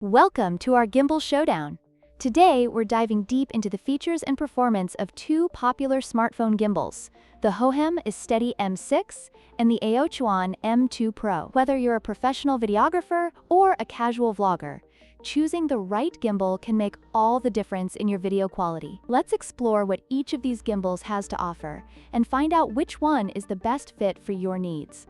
Welcome to our Gimbal Showdown. Today, we're diving deep into the features and performance of two popular smartphone gimbals, the Hohem iSteady M6 and the AOCHUAN M2 Pro. Whether you're a professional videographer or a casual vlogger, choosing the right gimbal can make all the difference in your video quality. Let's explore what each of these gimbals has to offer and find out which one is the best fit for your needs.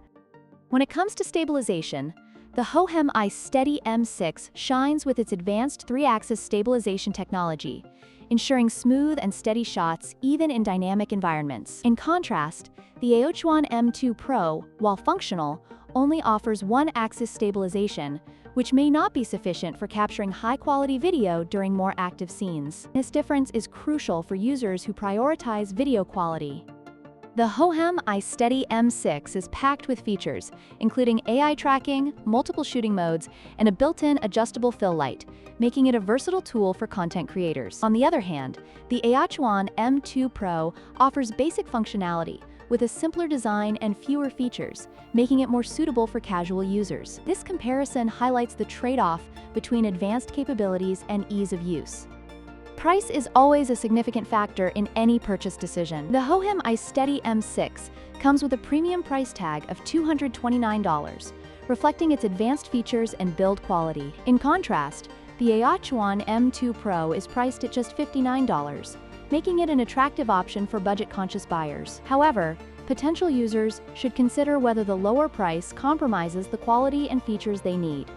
When it comes to stabilization, the Hohem iSteady M6 shines with its advanced 3-axis stabilization technology, ensuring smooth and steady shots even in dynamic environments. In contrast, the AOCHUAN M2 Pro, while functional, only offers 1-axis stabilization, which may not be sufficient for capturing high-quality video during more active scenes. This difference is crucial for users who prioritize video quality. The Hohem iSteady M6 is packed with features, including AI tracking, multiple shooting modes, and a built-in adjustable fill light, making it a versatile tool for content creators. On the other hand, the AOCHUAN M2 Pro offers basic functionality, with a simpler design and fewer features, making it more suitable for casual users. This comparison highlights the trade-off between advanced capabilities and ease of use. Price is always a significant factor in any purchase decision. The Hohem iSteady M6 comes with a premium price tag of $229, reflecting its advanced features and build quality. In contrast, the AOCHUAN M2 Pro is priced at just $59, making it an attractive option for budget-conscious buyers. However, potential users should consider whether the lower price compromises the quality and features they need.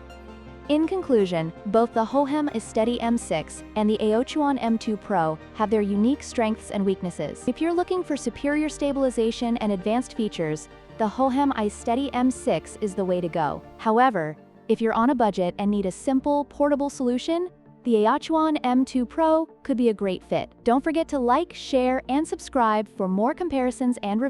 In conclusion, both the Hohem iSteady M6 and the AOCHUAN M2 Pro have their unique strengths and weaknesses. If you're looking for superior stabilization and advanced features, the Hohem iSteady M6 is the way to go. However, if you're on a budget and need a simple, portable solution, the AOCHUAN M2 Pro could be a great fit. Don't forget to like, share, and subscribe for more comparisons and reviews.